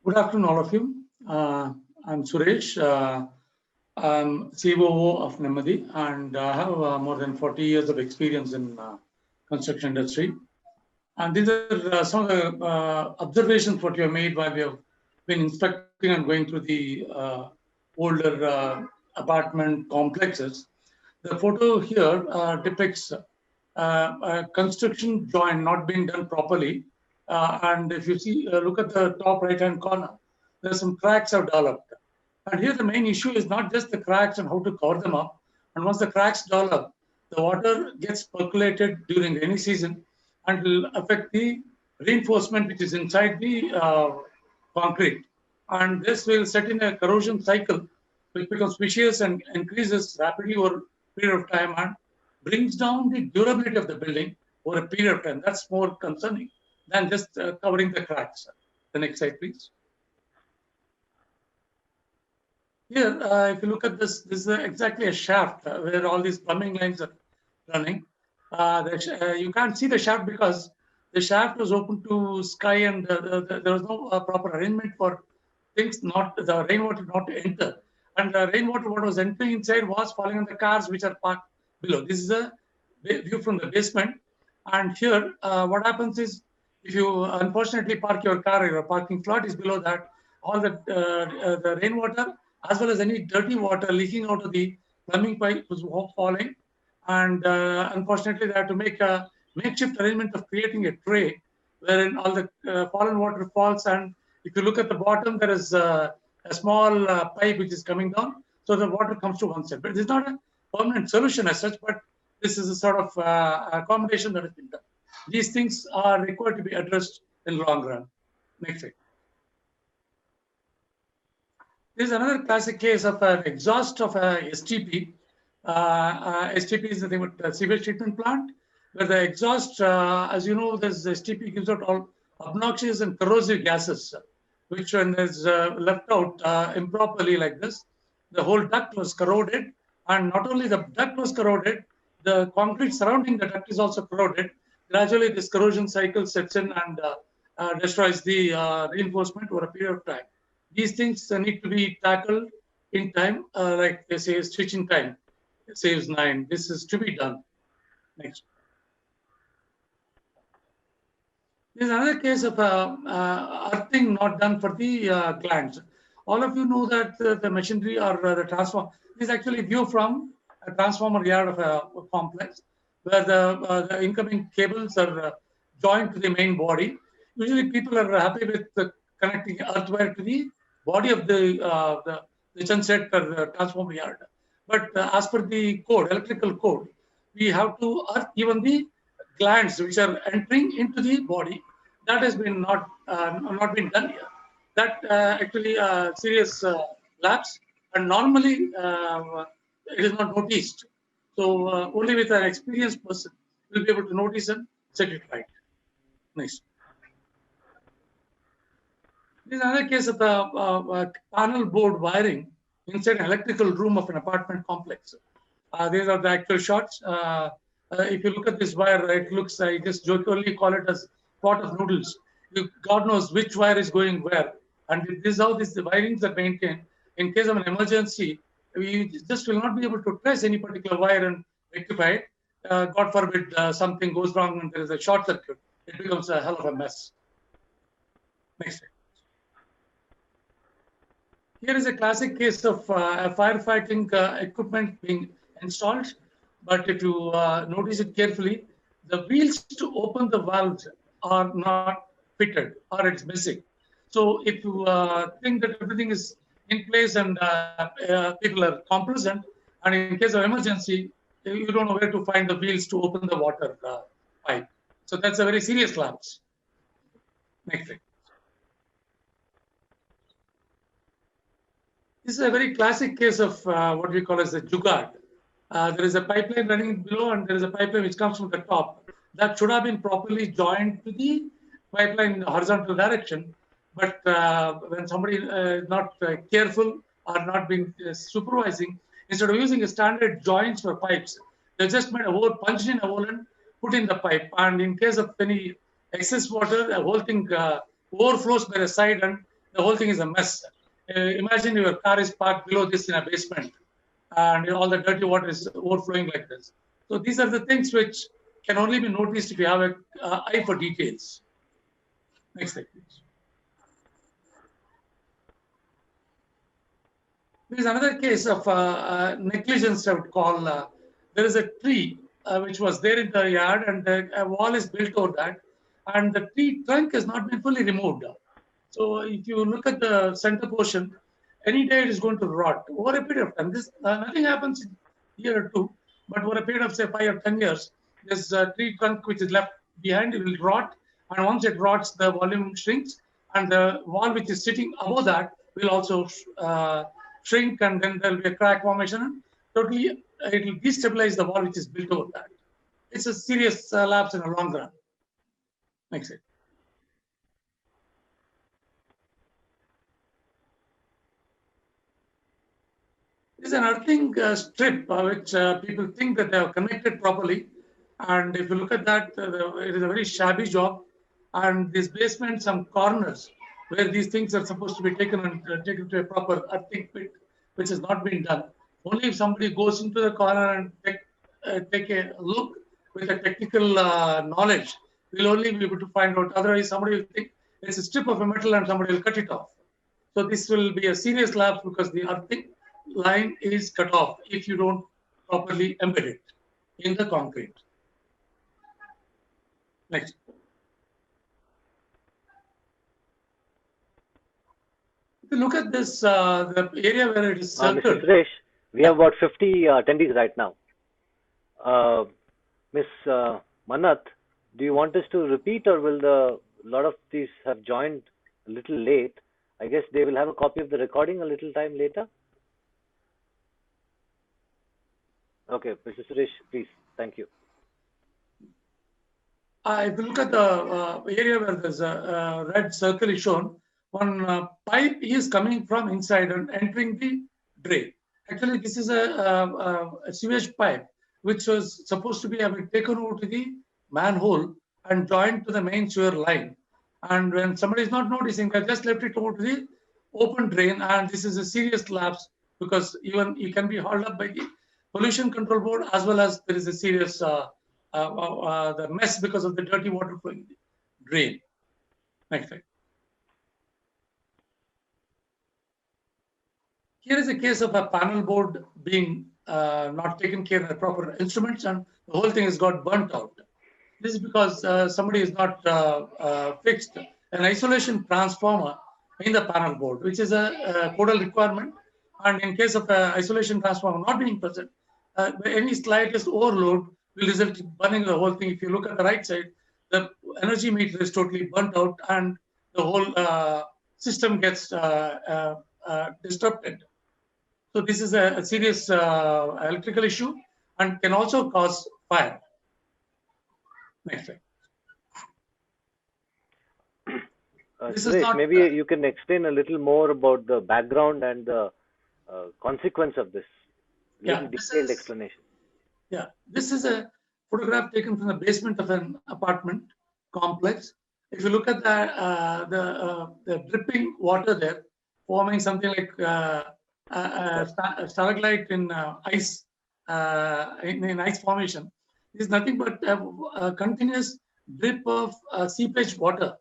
Good afternoon, all of you. I'm Suresh. I'm COO of Nemadi, and I have more than 40 years of experience in construction industry. And these are some of the observations what you have made while we have been inspecting and going through the older apartment complexes. The photo here depicts a construction joint not being done properly. And if you see, look at the top right-hand corner, there's some cracks have developed. And here the main issue is not just the cracks and how to cover them up. And once the cracks develop, the water gets percolated during rainy season and will affect the reinforcement which is inside the concrete. And this will set in a corrosion cycle which becomes vicious and increases rapidly over a period of time and brings down the durability of the building over a period of time. That's more concerning than just covering the cracks. The next slide, please. Here, if you look at this is exactly a shaft where all these plumbing lines are running. You can't see the shaft because the shaft was open to sky and there was no proper arrangement for things not the rainwater not to enter. And the rainwater what was entering inside was falling on the cars which are parked below. This is a view from the basement. And here, what happens is if you unfortunately park your car, your parking slot is below that, all the rainwater as well as any dirty water leaking out of the plumbing pipe was falling. And unfortunately, they had to make a makeshift arrangement of creating a tray wherein all the fallen water falls. And if you look at the bottom, there is a small pipe which is coming down. So the water comes to one side. But it's not a permanent solution as such, but this is a sort of accommodation that has been done. These things are required to be addressed in the long run. Next slide. This is another classic case of an exhaust of a STP. STP is nothing but sewage treatment plant, where the exhaust, as you know, this STP gives out all obnoxious and corrosive gases, which when is left out improperly like this, the whole duct was corroded. And not only the duct was corroded, the concrete surrounding the duct is also corroded. Gradually, this corrosion cycle sets in and destroys the reinforcement over a period of time. These things need to be tackled in time, like they say, stitching time saves 9. This is to be done. Next. This is another case of earthing not done for the glands. All of you know that the machinery or the transformer is actually view from a transformer yard of a complex where the incoming cables are joined to the main body. Usually people are happy with connecting earth wire to the body of the genset or the transformer yard. But as per the code, electrical code, we have to earth even the glands which are entering into the body. That has been not been done here. That actually serious lapse, and normally it is not noticed. So only with an experienced person will be able to notice and set it right. Next. This is another case of the panel board wiring inside an electrical room of an apartment complex. These are the actual shots. If you look at this wire, it looks, I just jokingly call it as pot of noodles. God knows which wire is going where. And this is how the wirings are maintained. In case of an emergency, we just will not be able to trace any particular wire and rectify it. God forbid something goes wrong and there is a short circuit. It becomes a hell of a mess. Next slide. Here is a classic case of firefighting equipment being installed. But if you notice it carefully, the wheels to open the valves are not fitted or it's missing. So if you think that everything is in place and people are competent, and in case of emergency, you don't know where to find the wheels to open the water pipe. So that's a very serious lapse. Next slide. This is a very classic case of what we call as a jugaad. There is a pipeline running below and there is a pipeline which comes from the top. That should have been properly joined to the pipeline in the horizontal direction. But when somebody is not careful or not being supervising, instead of using a standard joints for pipes, they just made a hole, punched in a hole and put in the pipe. And in case of any excess water, the whole thing overflows by the side and the whole thing is a mess. Imagine your car is parked below this in a basement, and all the dirty water is overflowing like this. So these are the things which can only be noticed if you have an eye for details. Next slide, please. There is another case of negligence, I would call. There is a tree which was there in the yard, and a wall is built over that, and the tree trunk has not been fully removed. So if you look at the center portion, any day it is going to rot over a period of time. This nothing happens in a year or two, but over a period of say 5 or 10 years, this tree trunk which is left behind it will rot, and once it rots, the volume shrinks, and the wall which is sitting above that will also shrink, and then there will be a crack formation. And totally, it will destabilize the wall which is built over that. It's a serious lapse in the long run. Next slide. This is an earthing strip which people think that they are connected properly. And if you look at that, it is a very shabby job. And this basement, some corners where these things are supposed to be taken and taken to a proper earthing pit, which has not been done. Only if somebody goes into the corner and take a look with a technical knowledge, will only be able to find out. Otherwise, somebody will think it's a strip of a metal and somebody will cut it off. So this will be a serious lapse because the earthing line is cut off if you don't properly embed it in the concrete. Next. If you look at this, the area where it is circled. Mr. Suresh, we have about 50 attendees right now. Ms. Manath, do you want us to repeat, or will a lot of these have joined a little late? I guess they will have a copy of the recording a little time later. Okay, Mr. Suresh, please. Thank you. If you look at the area where there's a red circle is shown, one pipe is coming from inside and entering the drain. Actually, this is a sewage pipe which was supposed to be taken over to the manhole and joined to the main sewer line. And when somebody is not noticing, they just left it over to the open drain, and this is a serious lapse because even you can be hauled up by the Pollution Control Board, as well as there is a serious the mess because of the dirty water flowing in the drain. Next slide. Here is a case of a panel board being not taken care of the proper instruments, and the whole thing has got burnt out. This is because somebody is not fixed an isolation transformer in the panel board, which is a codal requirement. And in case of isolation transformer not being present, any slightest overload will result in burning the whole thing. If you look at the right side, the energy meter is totally burnt out, and the whole system gets disrupted. So this is a serious electrical issue and can also cause fire. Next slide. Suresh, maybe you can explain a little more about the background and the consequence of this. Detailed explanation. Yeah, this is a photograph taken from the basement of an apartment complex. If you look at the dripping water there, forming something like a stalagmite in ice, in ice formation, is nothing but a continuous drip of seepage water,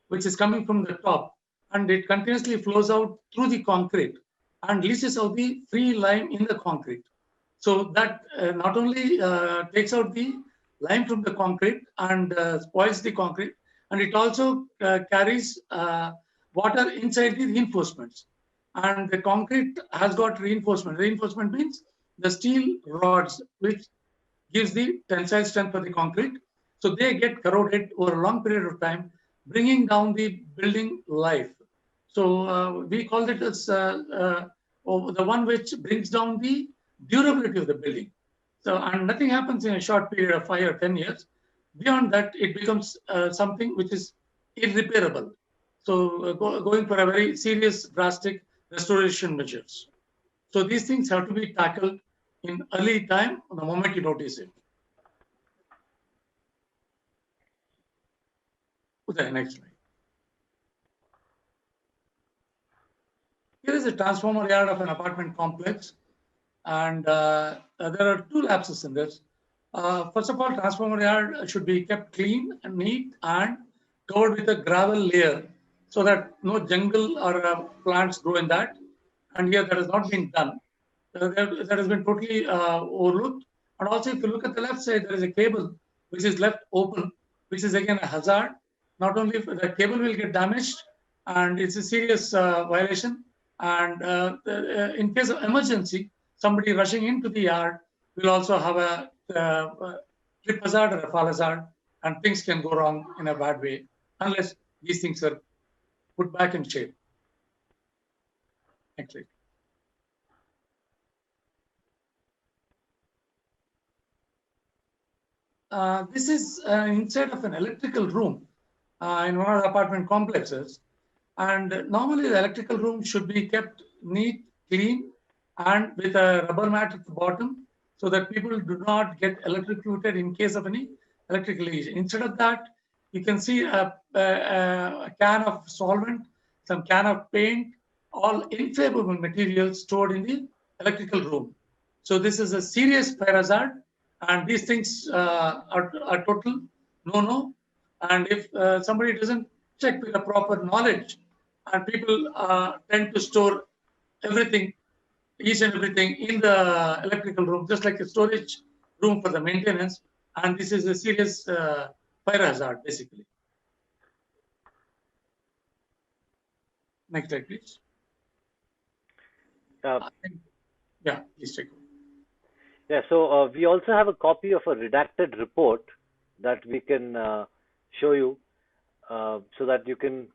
which is coming from the top, and it continuously flows out through the concrete and leaches out the free lime in the concrete. So that not only takes out the lime from the concrete and spoils the concrete, and it also carries water inside the reinforcements. And the concrete has got reinforcement. Reinforcement means the steel rods, which gives the tensile strength for the concrete. So they get corroded over a long period of time, bringing down the building life. So we call it as the one which brings down the durability of the building. So, and nothing happens in a short period of 5 or 10 years. Beyond that, it becomes something which is irreparable. So going for a very serious, drastic restoration measures. So these things have to be tackled in early time, the moment you notice it. Okay, next slide. is a transformer yard of an apartment complex, and there are two lapses in this. First of all, transformer yard should be kept clean and neat and covered with a gravel layer so that no jungle or plants grow in that. And here that has not been done. That has been totally overlooked. And also, if you look at the left side, there is a cable which is left open, which is again a hazard. Not only the cable will get damaged, and it's a serious violation. And in case of emergency, somebody rushing into the yard will also have a trip hazard or a fall hazard, and things can go wrong in a bad way unless these things are put back in shape. Next slide. This is inside of an electrical room in one of the apartment complexes. And normally the electrical room should be kept neat, clean, and with a rubber mat at the bottom so that people do not get electrocuted in case of any electrical issue. Instead of that, you can see a can of solvent, some can of paint, all inflammable materials stored in the electrical room. So this is a serious fire hazard, and these things are total no-no. And if somebody doesn't check with the proper knowledge, and people tend to store everything, each and everything in the electrical room, just like a storage room for the maintenance, and this is a serious fire hazard, basically. Next slide, please. Yeah, please check. Yeah, so we also have a copy of a redacted report that we can show you so that you can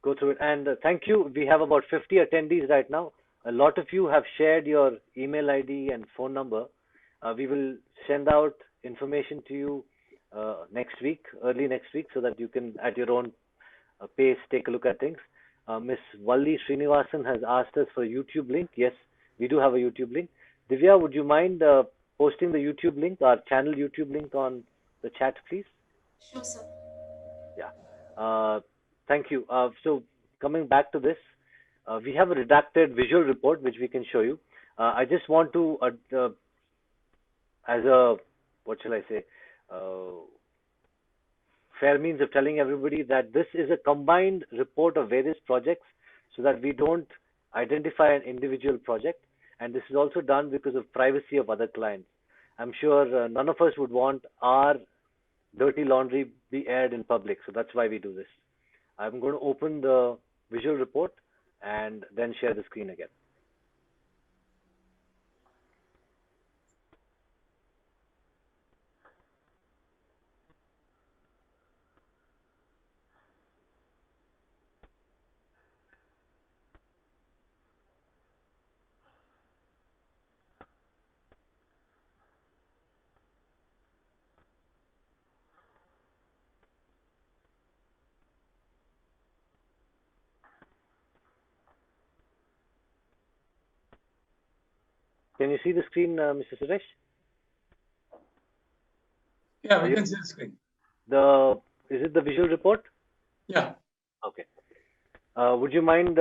go through it. And thank you. We have about 50 attendees right now. A lot of you have shared your email ID and phone number. We will send out information to you next week, early next week, so that you can, at your own pace, take a look at things. Ms. Valli Srinivasan has asked us for a YouTube link. Yes, we do have a YouTube link. Divya, would you mind posting the YouTube link, our channel YouTube link on the chat, please? Sure, sir. Yeah. Thank you. So coming back to this, we have a redacted visual report which we can show you. I just want to, as a, what shall I say, fair means of telling everybody that this is a combined report of various projects so that we don't identify an individual project. And this is also done because of privacy of other clients. I'm sure none of us would want our dirty laundry be aired in public. So that's why we do this. I'm going to open the visual report and then share the screen again. Can you see the screen, Mr. Suresh? Yeah, we can see the screen. Is it the visual report? Yeah. Okay. Would you mind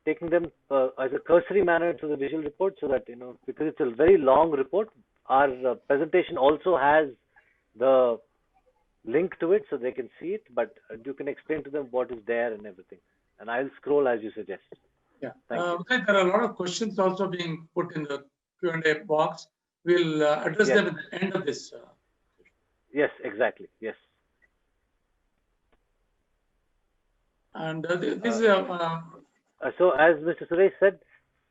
taking them as a cursory manner to the visual report so that, because it's a very long report, our presentation also has the link to it so they can see it, but you can explain to them what is there and everything. And I'll scroll as you suggest. Yeah. Thank you. There are a lot of questions also being put in the Q&A box. We'll address them at the end of this. Yes, exactly. Yes. And this is so as Mr. Suresh said,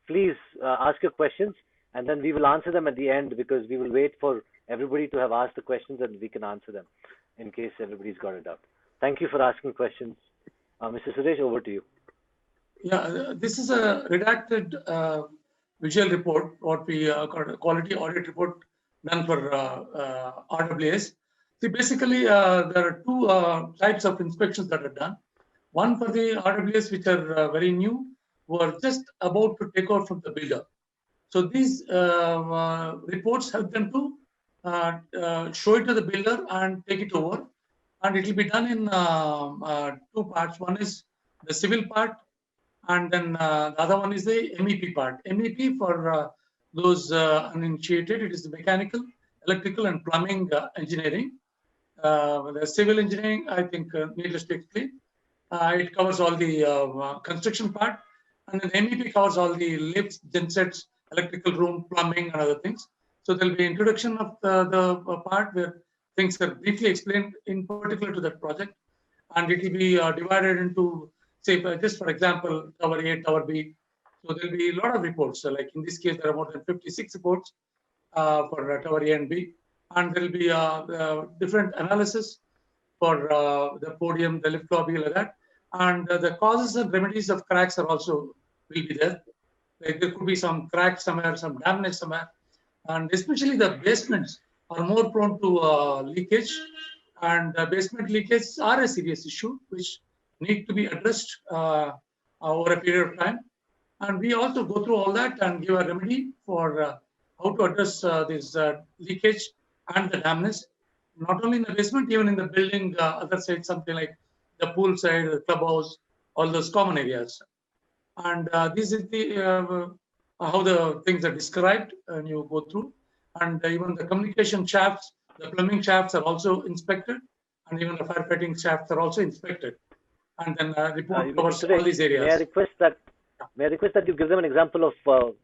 please ask your questions and then we will answer them at the end because we will wait for everybody to have asked the questions and we can answer them in case everybody's got it out. Thank you for asking questions. Mr. Suresh, over to you. Yeah, this is a redacted visual report, what we call a quality audit report done for RWS. See, basically, there are two types of inspections that are done. One for the RWS, which are very new, who are just about to take over from the builder. So these reports help them to show it to the builder and take it over. And it will be done in two parts. One is the civil part, And then the other one is the MEP part. MEP for those uninitiated, it is the mechanical, electrical, and plumbing engineering. The civil engineering, I think, needless to explain, it covers all the construction part, and then MEP covers all the lifts, gensets, electrical room, plumbing, and other things. So there'll be introduction of the part where things are briefly explained in particular to that project, and it will be divided into, say, just for example, Tower A, Tower B. So there'll be a lot of reports. So like in this case, there are more than 56 reports for Tower A and B, and there'll be different analysis for the podium, the lift lobby, like that. And the causes and remedies of cracks are also will be there. Like there could be some cracks somewhere, some damage somewhere, and especially the basements are more prone to leakage. And basement leakages are a serious issue which need to be addressed over a period of time. And we also go through all that and give a remedy for how to address this leakage and the damage, not only in the basement, even in the building, other side, something like the pool side, the clubhouse, all those common areas. And this is the how the things are described and you go through. And even the communication shafts, the plumbing shafts are also inspected, and even the firefighting shafts are also inspected. And then report covers all these areas. May I request that you give them an example of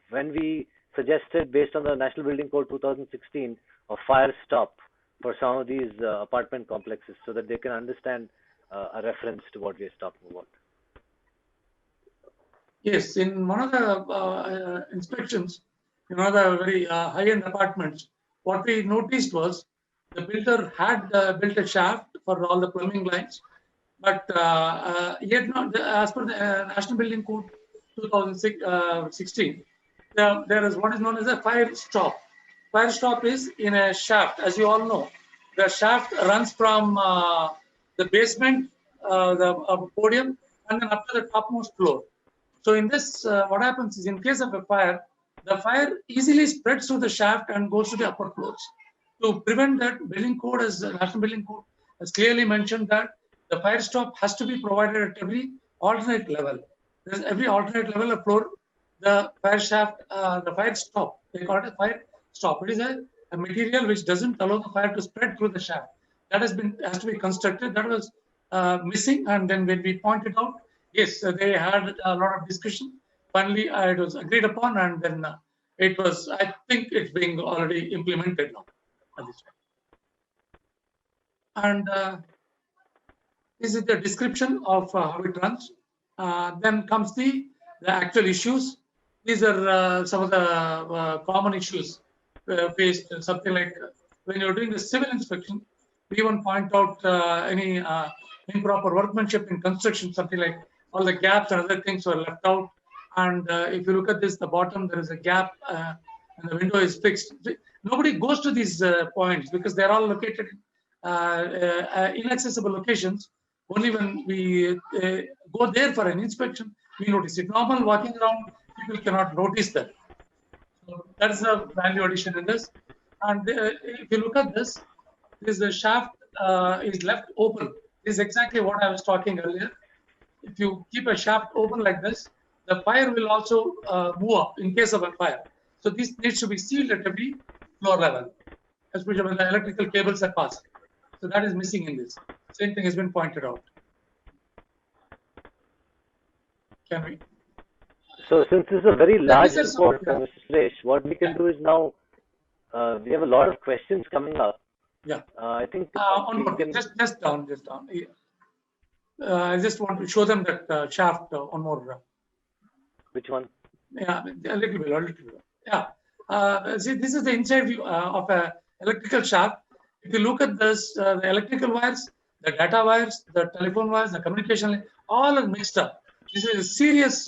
when we suggested, based on the National Building Code 2016, a fire stop for some of these apartment complexes, so that they can understand a reference to what we are talking about. Yes, in one of the inspections, in one of the very high-end apartments, what we noticed was the builder had built a shaft for all the plumbing lines, but yet not, as per the National Building Code 2016, there is what is known as a fire stop. Fire stop is in a shaft, as you all know. The shaft runs from the basement, the podium, and then up to the topmost floor. So in this, what happens is, in case of a fire, the fire easily spreads through the shaft and goes to the upper floors. To prevent that, building code, as National Building Code has clearly mentioned, that the fire stop has to be provided at every alternate level. There's every alternate level of floor, the fire shaft, the fire stop. They call it a fire stop. It is a material which doesn't allow the fire to spread through the shaft. That has to be constructed. That was missing, and then when we pointed out, yes, they had a lot of discussion. Finally, it was agreed upon, and then it was, I think it's being already implemented now at this point. And this is the description of how it runs. Then comes the actual issues. These are some of the common issues faced. Something like when you're doing the civil inspection, we even point out any improper workmanship in construction, something like all the gaps and other things were left out. And if you look at this, the bottom, there is a gap and the window is fixed. Nobody goes to these points because they're all located inaccessible locations. Only when we go there for an inspection, we notice it. Normal walking around, people cannot notice that. So that is a value addition in this. And if you look at this, the shaft is left open. This is exactly what I was talking earlier. If you keep a shaft open like this, the fire will also move up in case of a fire. So this needs to be sealed at every floor level, especially when the electrical cables are passed. So that is missing in this. Same thing has been pointed out. Can we? So since this is a very large report, Mr. Suresh, what we can do is now, we have a lot of questions coming up. Yeah. I think just down. I just want to show them that shaft one more. Which one? Yeah, a little bit. Yeah. See, this is the inside view of a electrical shaft. If you look at this, the electrical wires, the data wires, the telephone wires, the communication, all are mixed up. This is a serious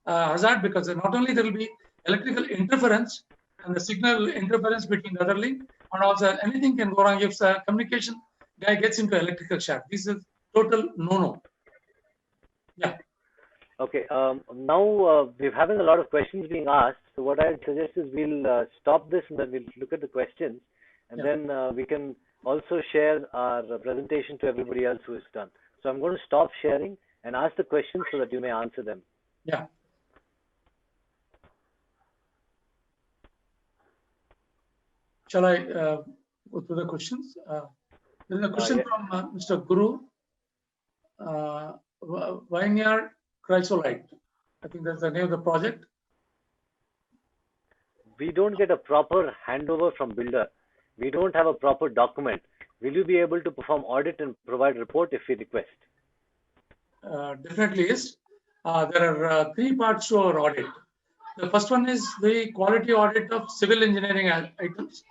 hazard, because not only there will be electrical interference and the signal interference between the other link, and also anything can go wrong if the communication guy gets into electrical shaft. This is total no-no. Yeah. Okay. Now we're having a lot of questions being asked. So what I suggest is we'll stop this and then we'll look at the questions, and then we can also share our presentation to everybody else who is done. So I'm going to stop sharing, and ask the questions so that you may answer them. Yeah. Shall I go through the questions? There is a question Yes. from Mr. Guru. Vineyard Chrysolite. I think that's the name of the project. We don't get a proper handover from builder. We don't have a proper document. Will you be able to perform audit and provide report if we request? Definitely is. There are 3 parts to our audit. The first one is the quality audit of civil engineering items.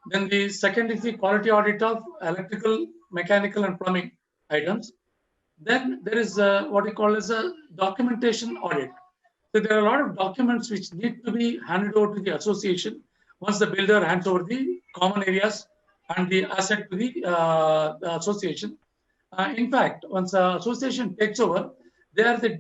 Then the second is the quality audit of electrical, mechanical, and plumbing items. Then there is what we call as a documentation audit. So there are a lot of documents which need to be handed over to the association once the builder hands over the common areas and the asset to the association. In fact, once the association takes over, they are the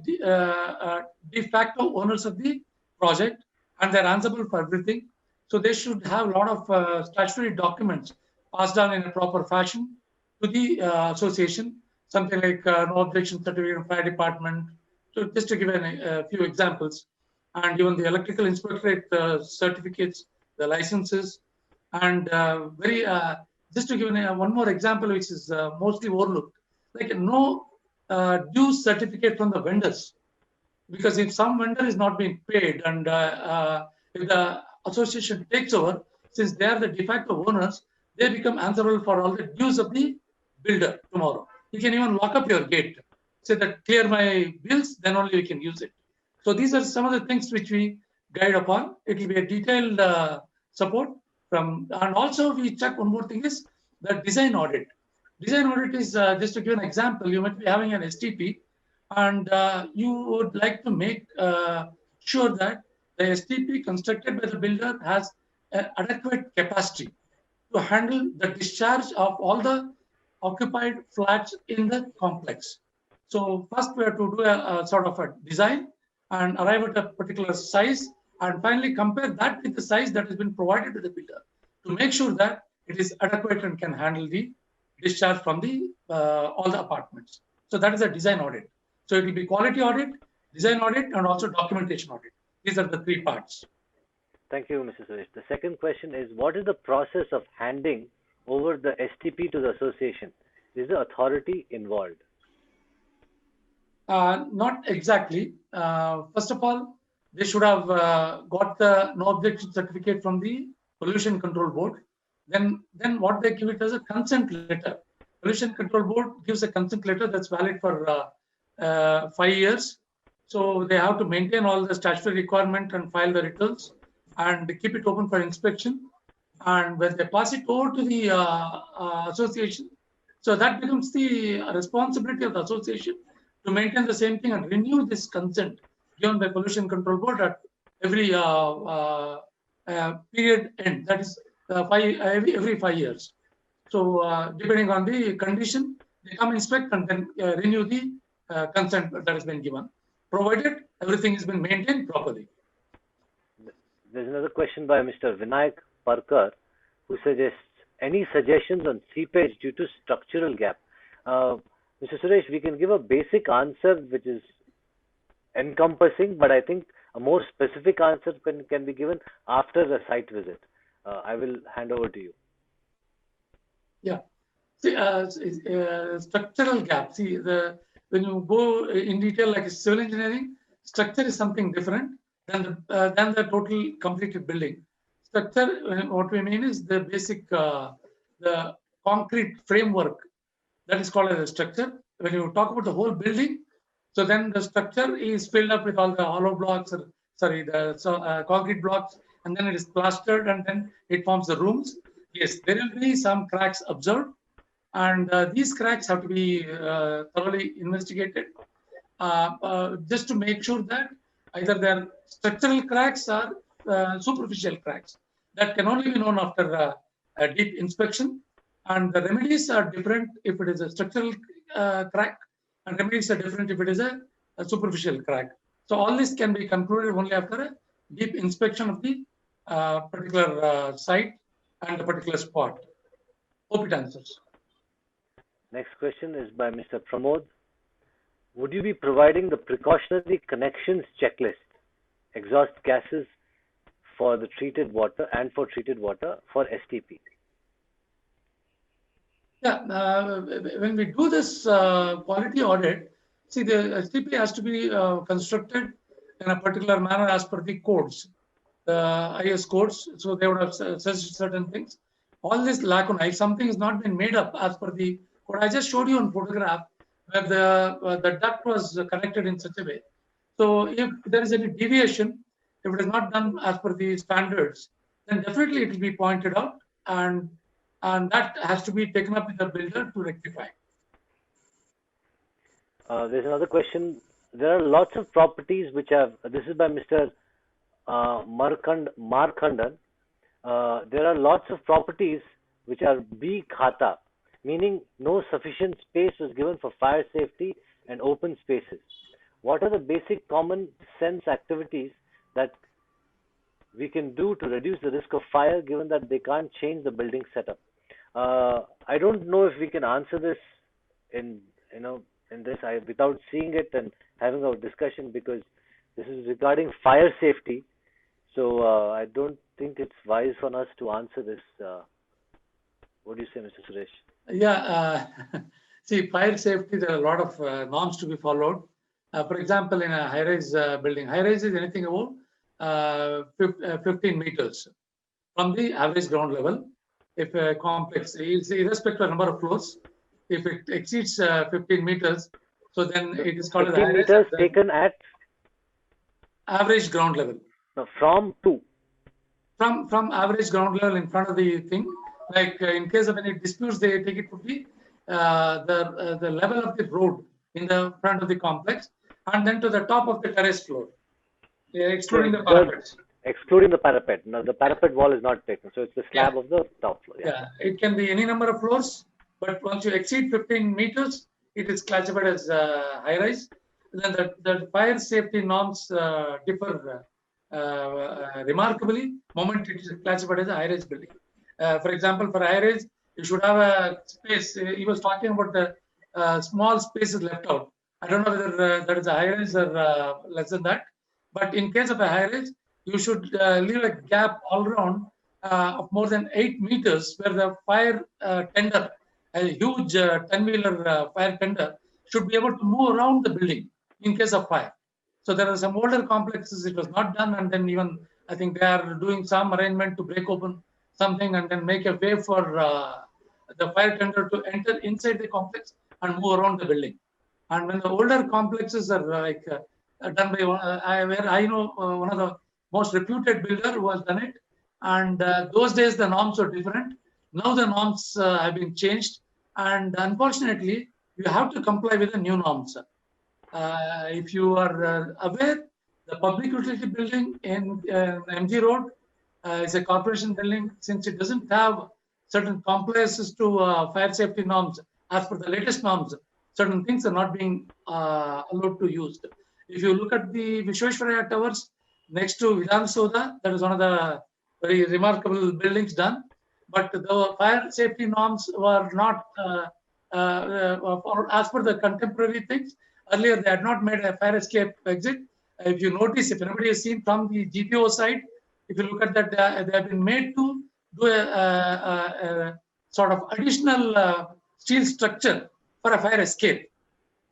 de facto owners of the project and they're answerable for everything. So they should have a lot of statutory documents passed down in a proper fashion to the association, something like no objection certificate from fire department. So just to give a few examples, and even the electrical inspectorate certificates, the licenses, and just to give one more example, which is mostly overlooked, like no dues certificate from the vendors, because if some vendor is not being paid and if the association takes over, since they are the de facto owners, they become answerable for all the dues of the builder tomorrow. You can even lock up your gate, say that clear my bills, then only we can use it. So these are some of the things which we guide upon. It will be a detailed support from, and also we check one more thing is the design audit. Design audit is just to give an example, you might be having an STP and you would like to make sure that the STP constructed by the builder has adequate capacity to handle the discharge of all the occupied flats in the complex. So first we have to do a sort of a design and arrive at a particular size and finally compare that with the size that has been provided to the builder to make sure that it is adequate and can handle the discharge from the all the apartments. So that is a design audit. So it will be quality audit, design audit, and also documentation audit. These are the 3 parts. Thank you, Mr. Suresh. The second question is, what is the process of handing over the STP to the association? Is the authority involved? Not exactly. First of all, they should have got the no objection certificate from the Pollution Control Board. Then what they give it as a consent letter. Pollution Control Board gives a consent letter that's valid for 5 years. So they have to maintain all the statutory requirement and file the returns and keep it open for inspection. And when they pass it over to the association, so that becomes the responsibility of the association to maintain the same thing and renew this consent given by Pollution Control Board at every period end. That is every 5 years. So depending on the condition, they come inspect and then renew the consent that has been given, provided everything has been maintained properly. There's another question by Mr. Vinayak Parkar, who suggests any suggestions on seepage due to structural gap. Mr. Suresh, we can give a basic answer which is encompassing, but I think a more specific answer can be given after the site visit. I will hand over to you. Yeah. See, structural gap. See, when you go in detail, like civil engineering, structure is something different than the total completed building. Structure, what we mean is the basic, the concrete framework. That is called as a structure. When you talk about the whole building, so then the structure is filled up with all the hollow blocks, the concrete blocks, and then it is plastered, and then it forms the rooms. Yes, there will be some cracks observed, and these cracks have to be thoroughly investigated just to make sure that either they are structural cracks or superficial cracks. That can only be known after a deep inspection. And the remedies are different if it is a structural crack, and remedies are different if it is a superficial crack. So all this can be concluded only after a deep inspection of the particular site and the particular spot. Hope it answers. Next question is by Mr. Pramod. would you be providing the precautionary connections checklist, exhaust gases for the treated water and for treated water for STP? Yeah, when we do this quality audit, see the STP has to be constructed in a particular manner as per the codes, the IS codes. So they would have said certain things. All this lacuna, if something is not been made up as per the code, I just showed you on photograph where the duct was connected in such a way. So if there is any deviation, if it is not done as per the standards, then definitely it will be pointed out, and that has to be taken up with the builder to rectify. There's another question. There are lots of properties which have, this is by Mr. Markandan. There are lots of properties which are B Khata, meaning no sufficient space was given for fire safety and open spaces. What are the basic common sense activities that we can do to reduce the risk of fire, given that they can't change the building setup? I don't know if we can answer this in without seeing it and having a discussion, because this is regarding fire safety. So I don't think it's wise for us to answer this. What do you say, Mr. Suresh? Yeah, see, fire safety, there are a lot of norms to be followed. For example, in a high-rise building, high-rise is anything above 15 meters from the average ground level. If a complex is irrespective of number of floors, if it exceeds 15 meters, so then it is called 15 meters taken at average ground level. No, from From average ground level in front of the thing. Like in case of any disputes, they take it to be the level of the road in the front of the complex, and then to the top of the terrace floor, excluding the parapets. Excluding the parapet. No, the parapet wall is not taken, so it's the slab of the top floor. Yeah, it can be any number of floors, but once you exceed 15 meters, it is classified as high rise. Then the fire safety norms differ remarkably moment it is classified as a high rise building. For example, for high rise, you should have a space. He was talking about the small spaces left out. I don't know whether that is a high rise or less than that. But in case of a high rise, you should leave a gap all around of more than 8 meters where the fire tender, a huge 10-wheeler fire tender, should be able to move around the building in case of fire. So there are some older complexes, it was not done, and then even I think they are doing some arrangement to break open something and then make a way for the fire tender to enter inside the complex and move around the building. And when the older complexes are like done by where I know one of the most reputed builder who has done it, and those days the norms were different. Now the norms have been changed, and unfortunately you have to comply with the new norms. If you are aware, the public utility building in MG Road is a corporation building. Since it doesn't have certain compliances to fire safety norms as per the latest norms, certain things are not being allowed to use. If you look at the Vishweshwaraya Towers next to Vidhan Soda, that is one of the very remarkable buildings done. But the fire safety norms were not as per the contemporary things. Earlier, they had not made a fire escape exit. If you notice, if anybody has seen from the GPO side, if you look at that, they have been made to do a sort of additional steel structure for a fire escape.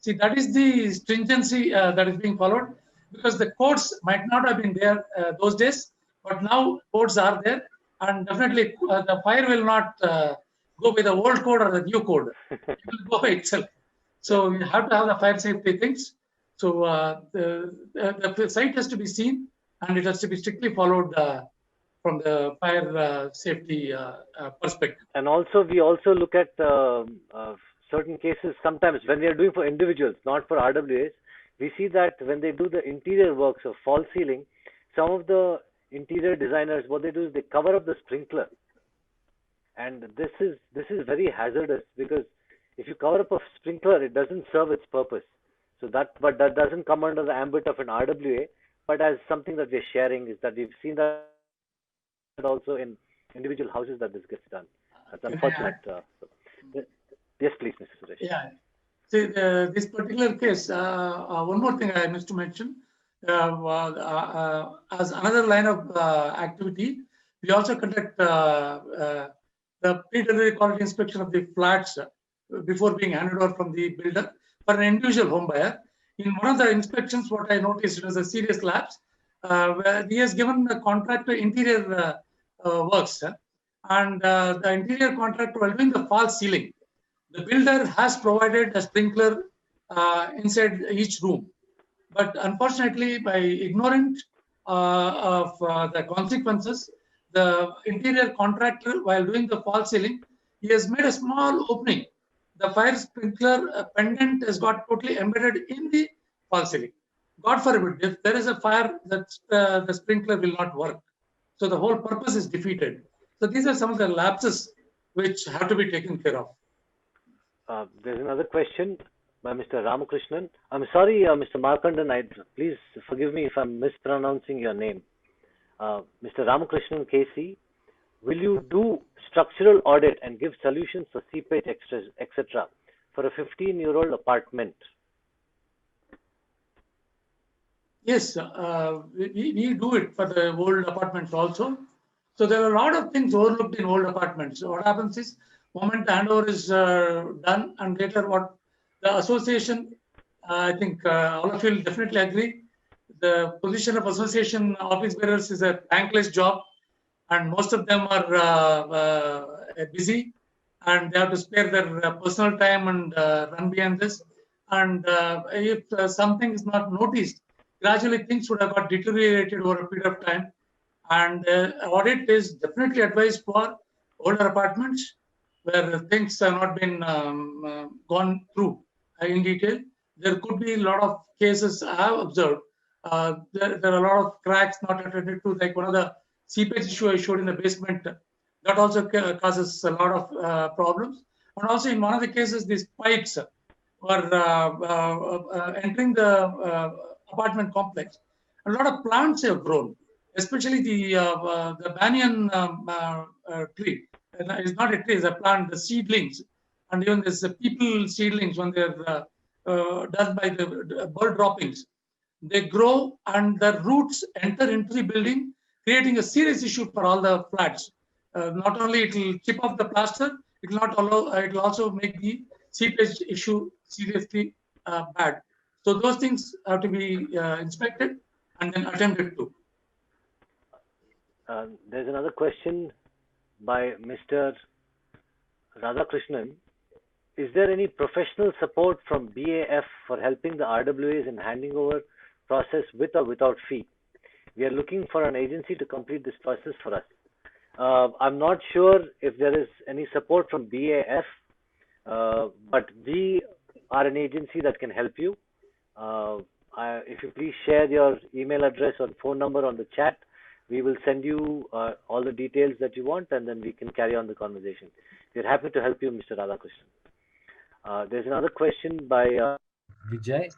See, that is the stringency that is being followed, because the codes might not have been there those days, but now codes are there, and definitely the fire will not go by the old code or the new code. It will go by itself. So you have to have the fire safety things. So the site has to be seen, and it has to be strictly followed from the fire safety perspective. And also, we also look at certain cases. Sometimes when we are doing for individuals, not for RWAs, we see that when they do the interior works of false ceiling, some of the interior designers, what they do is they cover up the sprinkler, and this is very hazardous, because if you cover up a sprinkler, it doesn't serve its purpose. So that doesn't come under the ambit of an RWA, but as something that we're sharing is that we've seen that also in individual houses that this gets done. That's unfortunate. Yes, please, Mr. Suresh. Yeah. See, this particular case, one more thing I missed to mention, as another line of activity, we also conduct the pre-delivery quality inspection of the flats before being handed over from the builder for an individual home buyer. In one of the inspections, what I noticed was a serious lapse where he has given the contractor interior works, and the interior contractor, while doing the false ceiling, the builder has provided a sprinkler inside each room. But unfortunately, by ignorant of the consequences, the interior contractor, while doing the false ceiling, he has made a small opening. The fire sprinkler pendant has got totally embedded in the false ceiling. God forbid, if there is a fire, that the sprinkler will not work. So the whole purpose is defeated. So these are some of the lapses which have to be taken care of. There's another question by Mr. Ramakrishnan. I'm sorry, Mr. Markandan, please forgive me if I'm mispronouncing your name. Mr. Ramakrishnan KC, will you do structural audit and give solutions for seepage, etc. for a 15-year-old apartment? Yes, we do it for the old apartments also. So there are a lot of things overlooked in old apartments. So what happens is, moment the handover is done, and later what the association, I think all of you will definitely agree, the position of association office bearers is a thankless job, and most of them are busy, and they have to spare their personal time and run behind this. And if something is not noticed, gradually things would have got deteriorated over a period of time. And audit is definitely advised for older apartments where things have not been gone through in detail. There could be a lot of cases I have observed. There are a lot of cracks not attended to, like one of the seepage issue I showed in the basement. That also causes a lot of problems. And also in one of the cases, these pipes were entering the apartment complex. A lot of plants have grown, especially the banyan tree. It's not a tree, it's a plant, the seedlings. And even there's the people seedlings when they're done by the bird droppings. They grow and the roots enter into the building, creating a serious issue for all the flats. Not only it will chip off the plaster, it will not allow. It will also make the seepage issue seriously bad. So those things have to be inspected and then attended to. There's another question by Mr. Radhakrishnan. Is there any professional support from BAF for helping the RWAs in handing over process with or without fee? We are looking for an agency to complete this process for us. I'm not sure if there is any support from BAF, but we are an agency that can help you. If you please share your email address or phone number on the chat, we will send you all the details that you want, and then we can carry on the conversation. We're happy to help you, Mr. Radhakrishnan. There's another question by Vijay.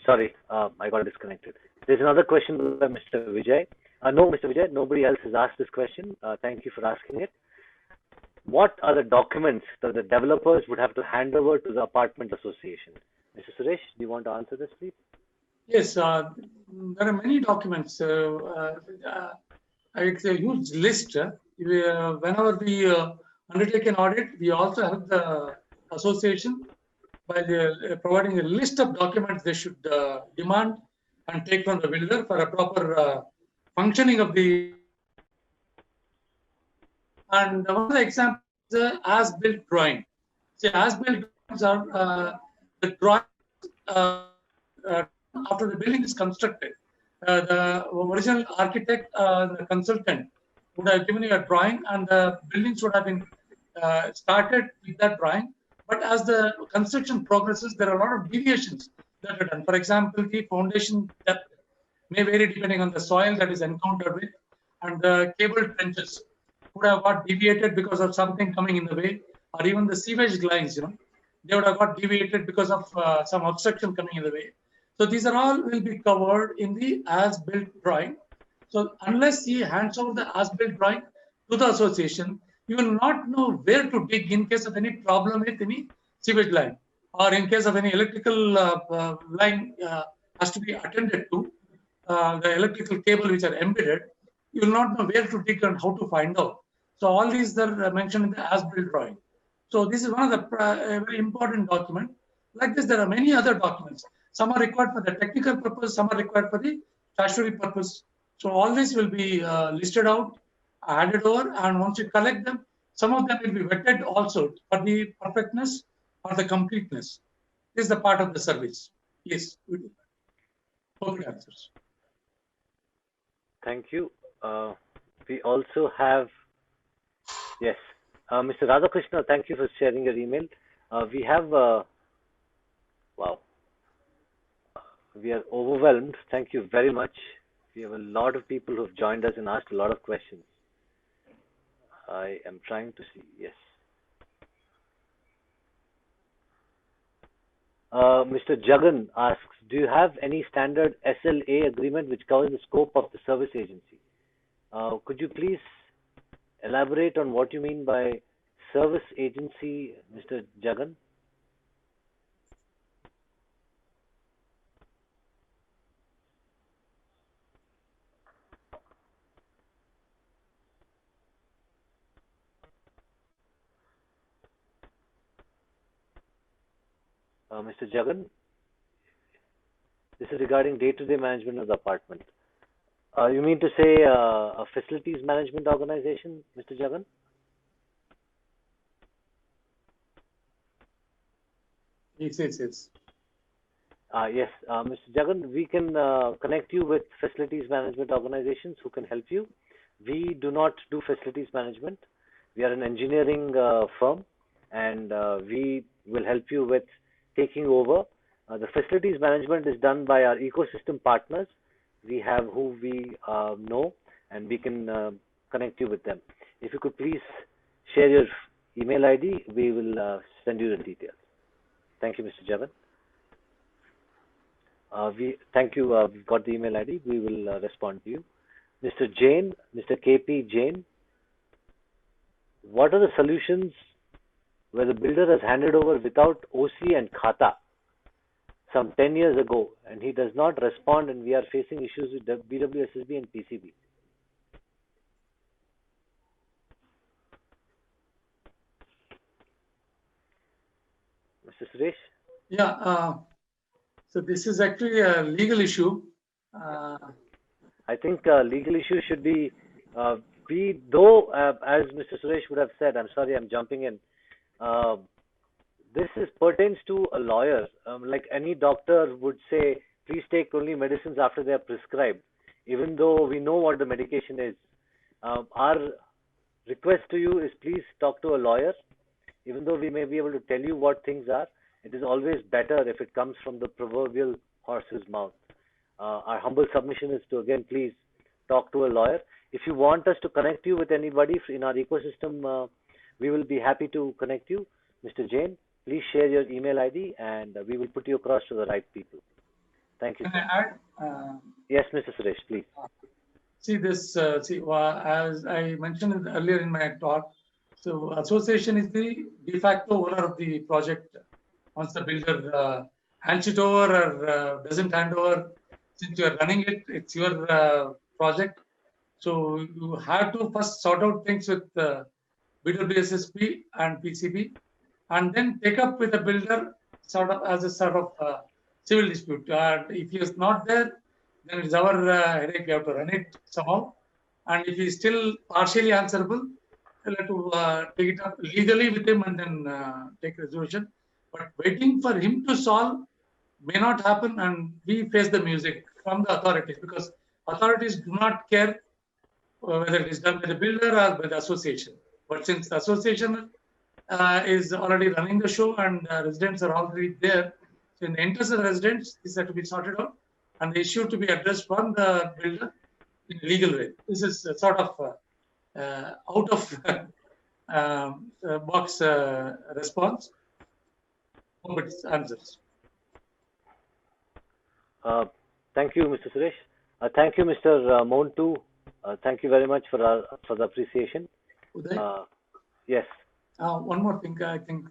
Sorry, I got disconnected. There's another question by Mr. Vijay. No, Mr. Vijay, nobody else has asked this question. Thank you for asking it. What are the documents that the developers would have to hand over to the apartment association? Mr. Suresh, do you want to answer this, please? Yes, there are many documents. It's a huge list. Whenever we undertake an audit, we also help the association by providing a list of documents they should demand and take from the builder for a proper functioning of the. And one of the examples is the as-built drawing. See, as-built drawings are the drawings after the building is constructed. The original architect, the consultant, would have given you a drawing, and the buildings would have been started with that drawing. But as the construction progresses, there are a lot of deviations that are done. For example, the foundation depth may vary depending on the soil that is encountered with, and the cable trenches would have got deviated because of something coming in the way, or even the sewage lines, they would have got deviated because of some obstruction coming in the way. So these are all will be covered in the as-built drawing. So unless he hands over the as-built drawing to the association, you will not know where to dig in case of any problem with any sewage line, or in case of any electrical line has to be attended to, the electrical cable which are embedded, you will not know where to dig and how to find out. So all these are mentioned in the as-built drawing. So this is one of the very important document. Like this, there are many other documents. Some are required for the technical purpose, some are required for the statutory purpose. So all this will be listed out, added over, and once you collect them, some of them will be vetted also for the perfectness or the completeness. This is the part of the service. Yes, we do. Hope it answers. Thank you. We also have, yes, Mr. Radhakrishna, thank you for sharing your email. We have, wow, we are overwhelmed. Thank you very much. We have a lot of people who have joined us and asked a lot of questions. I am trying to see, yes. Mr. Jagan asks, do you have any standard SLA agreement which covers the scope of the service agency? Could you please elaborate on what you mean by service agency, Mr. Jagan? Mr. Jagan, this is regarding day-to-day management of the apartment. You mean to say a facilities management organization, Mr. Jagan? Yes. Yes, Mr. Jagan, we can connect you with facilities management organizations who can help you. We do not do facilities management. We are an engineering firm, and we will help you with taking over. The facilities management is done by our ecosystem partners. We have who we know, and we can connect you with them. If you could please share your email ID, we will send you the details. Thank you, Mr. Jagan. Thank you. We've got the email ID. We will respond to you. Mr. Jain, Mr. KP Jain, what are the solutions where the builder has handed over without OC and Khata some 10 years ago, and he does not respond, and we are facing issues with BWSSB and PCB? Mr. Suresh? Yeah. So this is actually a legal issue. I think legal issue should be, as Mr. Suresh would have said, I'm sorry, I'm jumping in. This pertains to a lawyer. Like any doctor would say, please take only medicines after they are prescribed, even though we know what the medication is. Our request to you is please talk to a lawyer. Even though we may be able to tell you what things are, it is always better if it comes from the proverbial horse's mouth. Our humble submission is to, again, please talk to a lawyer. If you want us to connect you with anybody in our ecosystem, we will be happy to connect you. Mr. Jain, please share your email ID and we will put you across to the right people. Thank you. Can I add? Yes, Mr. Suresh, please. See this, as I mentioned earlier in my talk, so association is the de facto owner of the project. Once the builder hands it over or doesn't hand over, since you are running it, it's your project. So you have to first sort out things with BWSSB and PCB, and then take up with the builder sort of as a sort of civil dispute. If he is not there, then it's our headache. We have to run it somehow. And if he is still partially answerable, we'll have to take it up legally with him and then take resolution. But waiting for him to solve may not happen, and we face the music from the authorities, because authorities do not care whether it is done by the builder or by the association. But since the association is already running the show and residents are already there, so in the interest of the residents, this has to be sorted out and the issue to be addressed from the builder in a legal way. This is a sort of out of box response. Hope it answers. Thank you, Mr. Suresh. Thank you, Mr. Montu. Thank you very much for the appreciation. Uday, Yes. one more thing. I think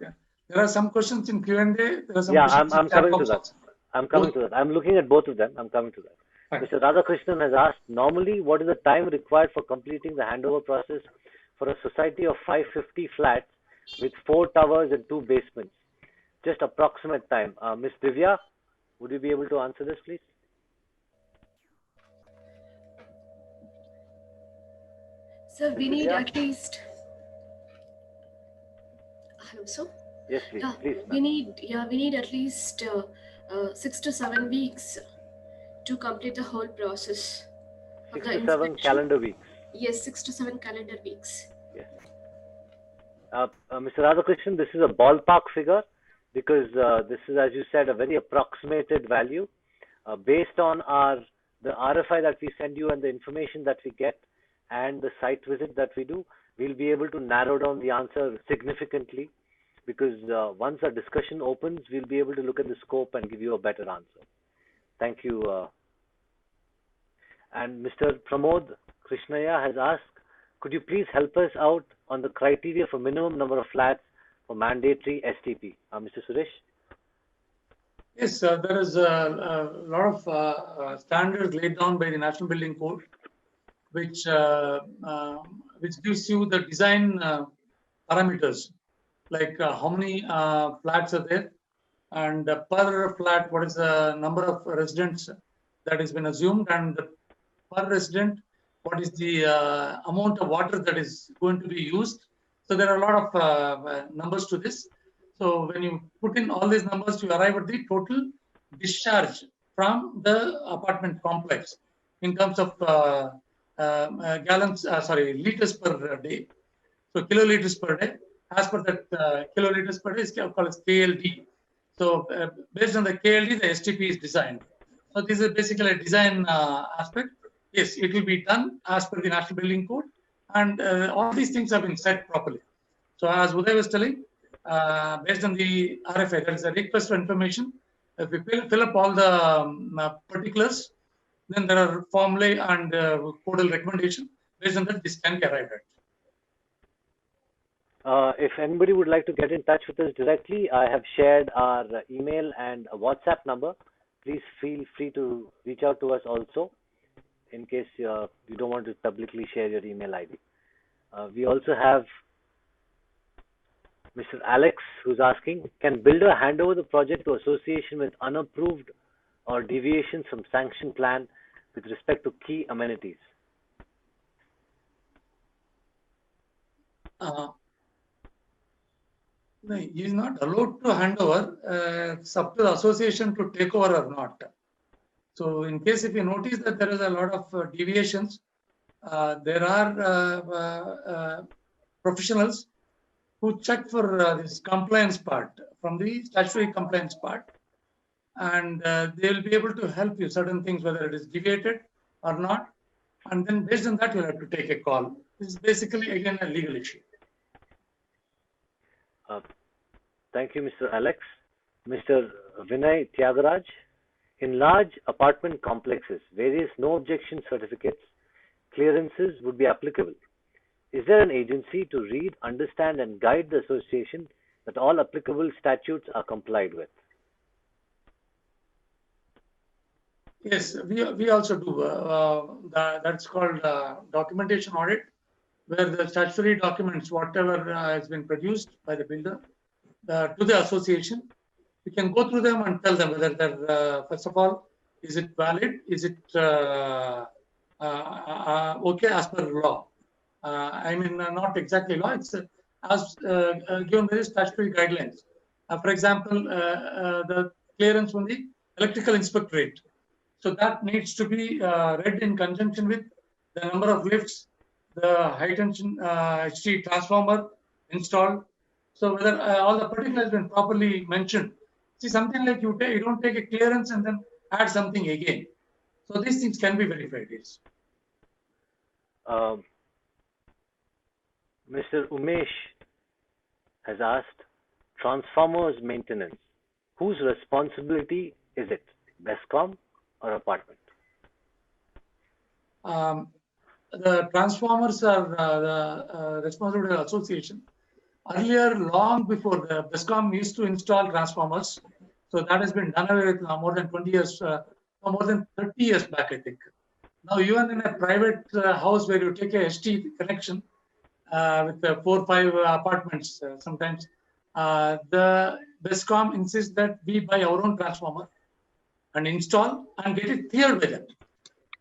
there are some questions in Q&A. There are some Yeah, questions in I'm chat coming to box that. also. I'm coming to that. I'm looking at both of them. I'm coming to that. Fine. Mr. Radhakrishnan has asked, normally, what is the time required for completing the handover process for a society of 550 flats with 4 towers and 2 basements? Just approximate time. Ms. Divya, would you be able to answer this, please? So we need Divya? at least. Hello, sir. Yes, please. Yeah, Please, we ma'am. need at least 6 to 7 weeks to complete the whole process of 6 the to 7 inspection. calendar weeks. Yes, 6 to 7 calendar weeks. Yes. Mr. Radhakrishnan, this is a ballpark figure because this is, as you said, a very approximated value based on the RFI that we send you and the information that we get and the site visit that we do. We'll be able to narrow down the answer significantly because once our discussion opens, we'll be able to look at the scope and give you a better answer. Thank you. And Mr. Pramod Krishnaya has asked, could you please help us out on the criteria for minimum number of flats for mandatory STP? Mr. Suresh? Yes, there is a lot of standards laid down by the National Building Code, which gives you the design parameters, like how many flats are there, and per flat, what is the number of residents that has been assumed, and per resident, what is the amount of water that is going to be used. So there are a lot of numbers to this. So when you put in all these numbers, you arrive at the total discharge from the apartment complex in terms of liters per day. So kiloliters per day. As per that, kiloliters per day is called as KLD. So based on the KLD, the STP is designed. So this is basically a design aspect. Yes, it will be done as per the National Building Code, and all these things have been set properly. So as Uday was telling, based on the RFI, there is a request for information. If we fill up all the particulars, then there are formulae and codal recommendation. Based on that, this can be arrived at. If anybody would like to get in touch with us directly, I have shared our email and a WhatsApp number. Please feel free to reach out to us also in case you don't want to publicly share your email ID. We also have Mr. Alex who's asking, can builder hand over the project to association with unapproved or deviations from sanction plan with respect to key amenities? No, he is not allowed to hand over. It's up to the association to take over or not. So in case if you notice that there is a lot of deviations, there are professionals who check for this compliance part from the statutory compliance part, and they will be able to help you certain things, whether it is deviated or not. And then based on that, you'll have to take a call. This is basically, again, a legal issue. Thank you, Mr. Alex. Mr. Vinay Tyagaraj, in large apartment complexes, various no objection certificates, clearances would be applicable. Is there an agency to read, understand, and guide the association that all applicable statutes are complied with? Yes, we also do. That's called documentation audit, where the statutory documents, whatever has been produced by the builder to the association, we can go through them and tell them whether they're, first of all, is it valid? Is it okay as per law? I mean, not exactly law, it's as given by the statutory guidelines. For example, the clearance from the electrical inspectorate. So that needs to be read in conjunction with the number of lifts, the high tension HT transformer installed. So whether all the particulars have been properly mentioned. See, something like you don't take a clearance and then add something again. So these things can be verified, yes. Mr. Umesh has asked, transformers maintenance, whose responsibility is it, BESCOM or apartment? Um, the transformers are the responsibility of the association. Earlier, long before, the BESCOM used to install transformers. So that has been done away with now more than 20 years, more than 30 years back, I think. Now, even in a private house where you take a ST connection with 4 or 5 apartments, sometimes the BESCOM insists that we buy our own transformer and install and get it cleared by them.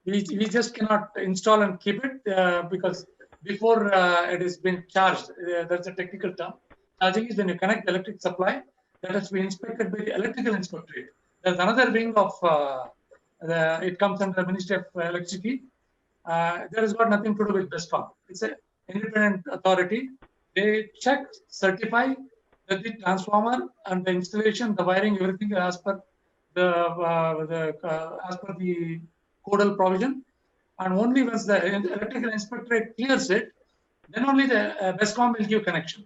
We just cannot install and keep it because before it has been charged, that's a technical term. Charging is when you connect the electric supply, that has been inspected by the electrical inspectorate. There's another wing of it comes under the Ministry of Electricity. That has got nothing to do with BESCOM. It's an independent authority. They check, certify that the transformer and the installation, the wiring, everything as per as per the codal provision. And only once the electrical inspectorate clears it, then only the BESCOM will give connection.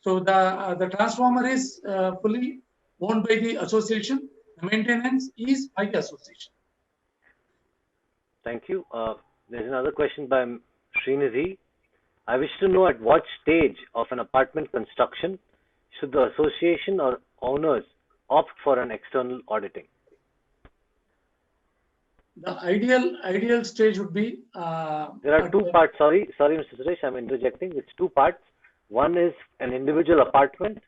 So the transformer is fully owned by the association. The maintenance is by the association. Thank you. There's another question by Srinidhi. I wish to know at what stage of an apartment construction should the association or owners opt for an external auditing? The ideal stage would be. There are two parts. Sorry, Mr. Suresh, I'm interjecting. It's two parts. One is an individual apartment,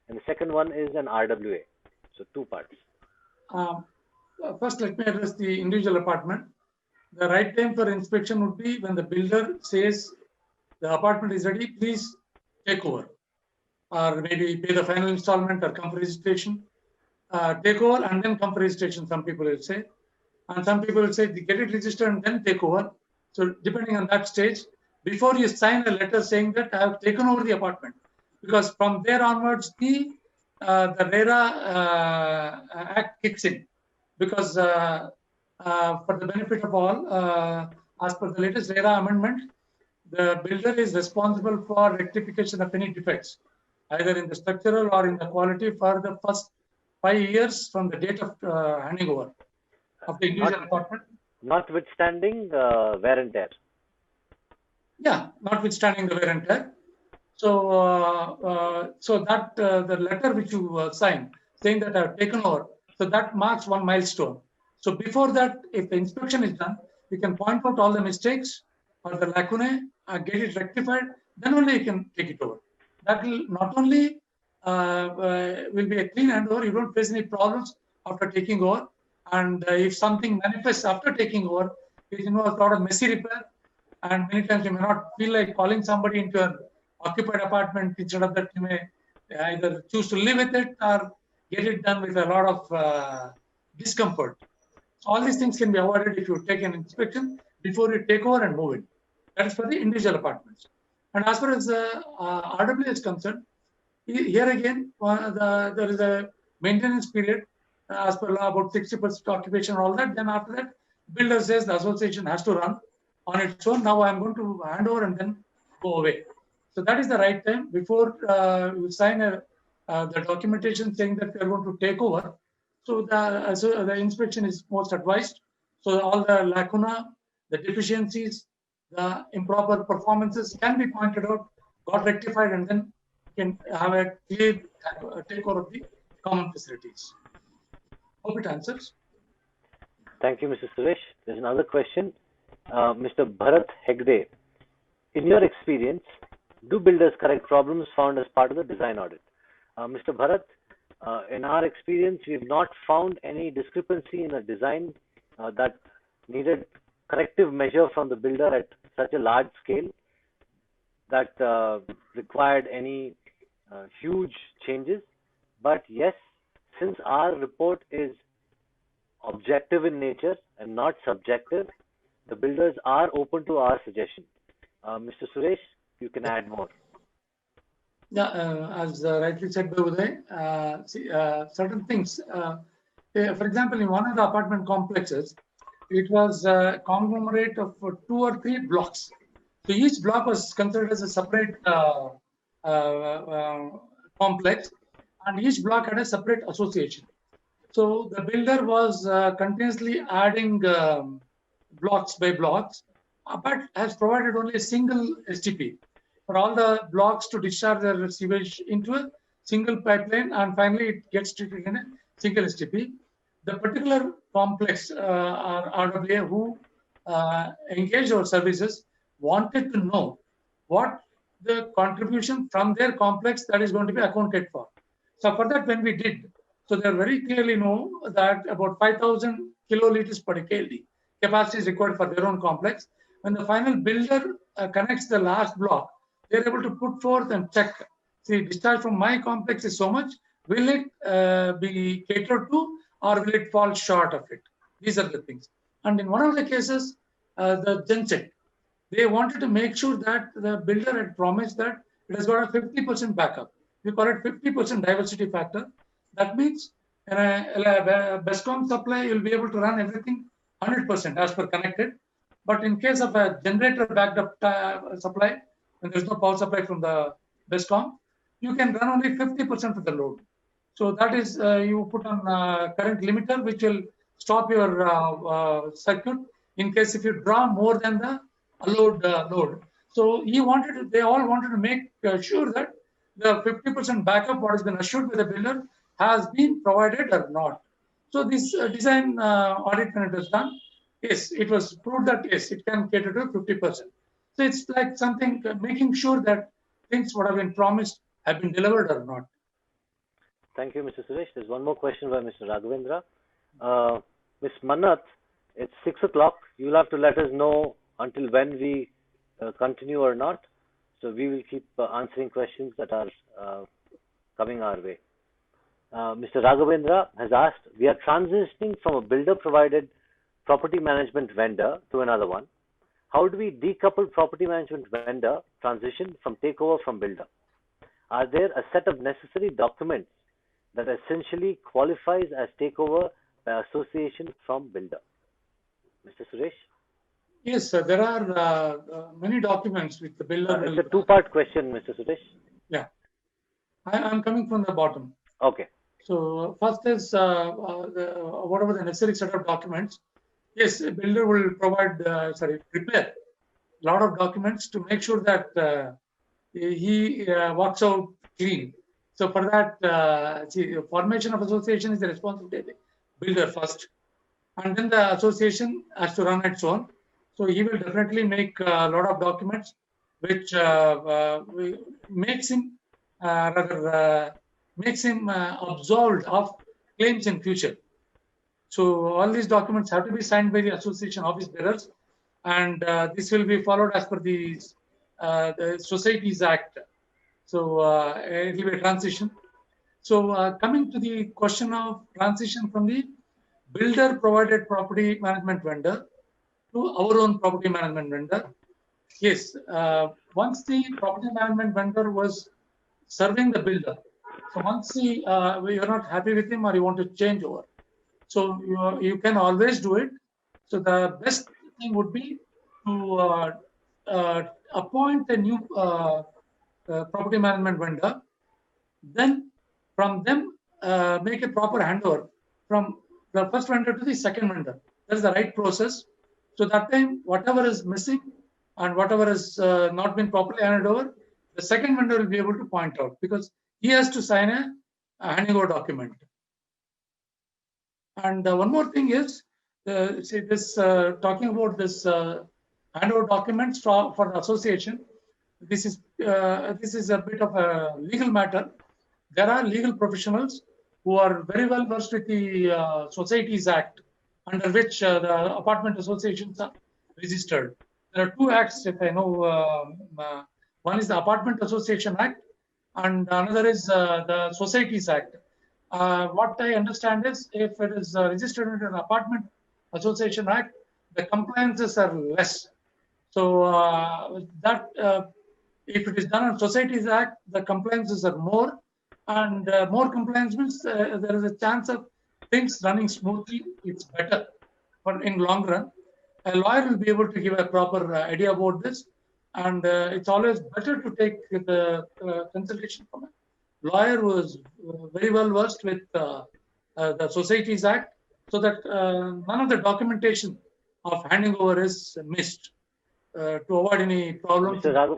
and the second one is an RWA. So 2 parts. First, let me address the individual apartment. The right time for inspection would be when the builder says the apartment is ready, please take over, or maybe pay the final installment or come for registration. Take over and then come for registration, some people will say. And some people will say, get it registered and then take over. So depending on that stage, before you sign a letter saying that I have taken over the apartment, because from there onwards, the RERA Act kicks in. Because for the benefit of all, as per the latest RERA amendment, the builder is responsible for rectification of any defects, either in the structural or in the quality for the first 5 years from the date of handing over of the individual apartment. Notwithstanding wear and tear. Yeah, notwithstanding the wear and tear. So, so that the letter which you sign saying that I've taken over, so that marks one milestone. So before that, if the inspection is done, you can point out all the mistakes or the lacunae, get it rectified, then only you can take it over. That will not only will be a clean handover, you don't face any problems after taking over. And if something manifests after taking over, it involves a lot of messy repair. And many times you may not feel like calling somebody into an occupied apartment. Instead of that, you may either choose to live with it or get it done with a lot of discomfort. So all these things can be avoided if you take an inspection before you take over and move in. That is for the individual apartments. And as far as the RWA is concerned, here again, there is a maintenance period as per law about 60% occupation and all that. Then after that, builder says the association has to run on its own. Now I'm going to hand over and then go away. So that is the right time before you sign the documentation saying that we are going to take over. So the inspection is most advised. So all the lacuna, the deficiencies, the improper performances can be pointed out, got rectified, and then can have a clear takeover of the common facilities. Hope it answers. Thank you, Mr. Suresh. There's another question. Mr. Bharat Hegde, in your experience, do builders correct problems found as part of the design audit? Mr. Bharat, in our experience, we've not found any discrepancy in a design that needed corrective measure from the builder at such a large scale that required any huge changes. But yes, since our report is objective in nature and not subjective, the builders are open to our suggestion. Mr. Suresh, you can add more. Yeah, as rightly said by Uday, certain things. For example, in one of the apartment complexes, it was a conglomerate of 2 or 3 blocks. So each block was considered as a separate complex, and each block had a separate association. So the builder was continuously adding blocks by blocks, but has provided only a single STP for all the blocks to discharge their sewage into a single pipeline, and finally it gets treated in a single STP. The particular complex or RWA who engaged our services wanted to know what the contribution from their complex that is going to be accounted for. So for that, when we did, so they very clearly know that about 5,000 kiloliters per KLD capacity is required for their own complex. When the final builder connects the last block, they're able to put forth and check. See, discharge from my complex is so much. Will it be catered to, or will it fall short of it? These are the things. And in one of the cases, the genset, they wanted to make sure that the builder had promised that it has got a 50% backup. We call it 50% diversity factor. That means in a BESCOM supply, you'll be able to run everything 100% as per connected. But in case of a generator backed up supply, when there's no power supply from the BESCOM, you can run only 50% of the load. So that is, you put on current limiter, which will stop your circuit in case if you draw more than the allowed load. So they all wanted to make sure that the 50% backup, what has been assured by the builder, has been provided or not. So this design audit, when it was done, yes, it was proved that yes, it can cater to 50%. So it's like something making sure that things what have been promised have been delivered or not. Thank you, Mr. Suresh. There's one more question by Mr. Raghavendra. Ms. Mannat, it's 6 o'clock. You'll have to let us know until when we continue or not. So we will keep answering questions that are coming our way. Mr. Raghavendra has asked, we are transitioning from a builder-provided property management vendor to another one. How do we decouple property management vendor transition from takeover from builder? Are there a set of necessary documents that essentially qualifies as takeover by association from builder? Mr. Suresh? Yes, sir. There are many documents with the builder. It's a two-part question, Mr. Suresh. Yeah. I'm coming from the bottom. Okay. So first is whatever the necessary set of documents. Yes, a builder will prepare a lot of documents to make sure that he walks out clean. So for that, formation of association is the responsibility of the builder first, and then the association has to run its own. So he will definitely make a lot of documents, which makes him absolved of claims in future. So all these documents have to be signed by the association office bearers, and this will be followed as per the Societies Act. So it will be a transition. So coming to the question of transition from the builder-provided property management vendor to our own property management vendor. Yes, once the property management vendor was serving the builder, so once we are not happy with him or you want to change over, so you can always do it. So the best thing would be to appoint a new property management vendor, then from them make a proper handover from the first vendor to the second vendor. That is the right process. So that time, whatever is missing and whatever has not been properly handed over, the second vendor will be able to point out, because he has to sign a handing over document. And one more thing is, talking about this handover documents for the association. This is a bit of a legal matter. There are legal professionals who are very well versed with the Societies Act, under which the apartment associations are registered. There are two acts, if I know. One is the Apartment Association Act, and another is the Societies Act. What I understand is, if it is registered under an Apartment Association Act, the compliances are less. So if it is done on Societies Act, the compliances are more, and more compliance means there is a chance of things running smoothly. It's better, but in long run, a lawyer will be able to give a proper idea about this, and it's always better to take the consultation from a lawyer who is very well versed with the Societies Act, so that none of the documentation of handing over is missed to avoid any problems. Mr.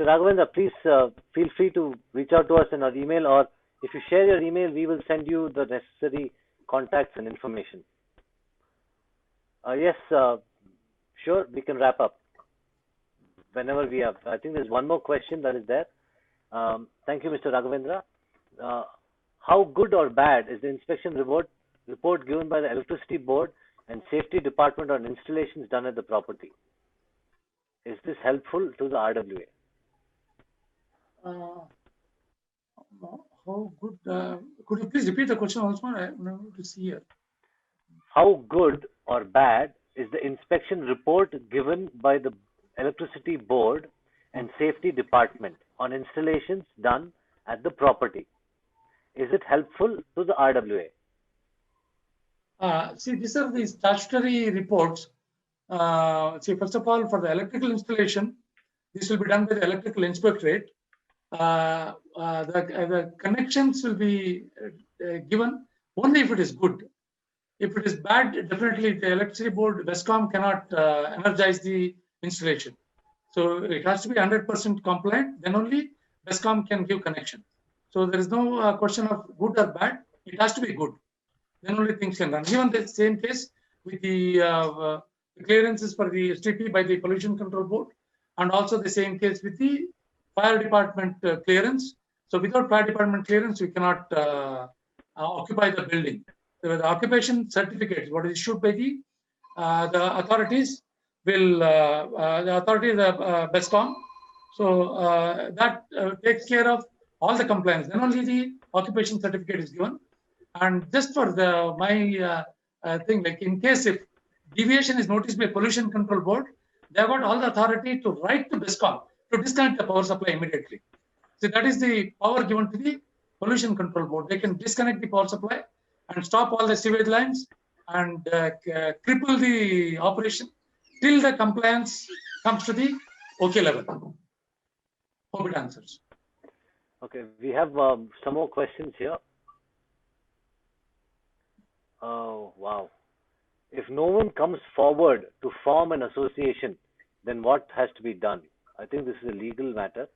Raghavendra, please feel free to reach out to us in our email, or if you share your email, we will send you the necessary contacts and information. Yes, sure, we can wrap up whenever we have. I think there's one more question that is there. Thank you, Mr. Raghavendra. How good or bad is the inspection report given by the Electricity Board and Safety Department on installations done at the property? Is this helpful to the RWA? How good? Could you please repeat the question once more? I'm not able to see here. How good or bad is the inspection report given by the Electricity Board and Safety Department on installations done at the property? Is it helpful to the RWA? See, these are the statutory reports. See, first of all, for the electrical installation, this will be done by the Electrical Inspectorate. The connections will be given only if it is good. If it is bad, definitely the Electricity Board, Westcom cannot energize the installation. So it has to be 100% compliant, then only Westcom can give connection. So there is no question of good or bad. It has to be good. Then only things can run. Even the same case with the clearances for the STP by the Pollution Control Board, and also the same case with the fire department clearance. So without fire department clearance, we cannot occupy the building. So the occupation certificate, what is issued by the authorities, will the authority, the Westcom. So that takes care of all the compliance. Then only the occupation certificate is given. And just for my thing, like in case if deviation is noticed by Pollution Control Board, they have got all the authority to write to Westcom to disconnect the power supply immediately. So that is the power given to the Pollution Control Board. They can disconnect the power supply and stop all the sewage lines and cripple the operation till the compliance comes to the OK level. Hope it answers. Okay, we have some more questions here. Oh, wow. If no one comes forward to form an association, then what has to be done? I think this is a legal matter.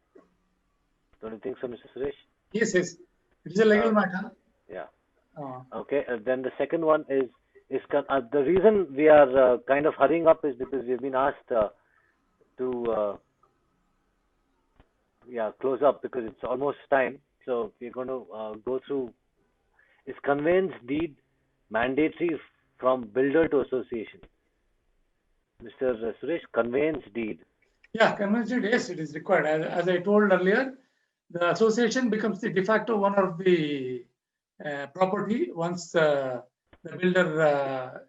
Don't you think so, Mr. Suresh? Yes, yes. It is a legal matter. Yeah. Okay. Then the second one is the reason we are kind of hurrying up is because we've been asked to close up because it's almost time. So we're going to go through. Is conveyance deed mandatory from builder to association? Mr. Suresh, conveyance deed. Yeah, conveyance deed, yes, it is required. As I told earlier, the association becomes the de facto owner of the property once the builder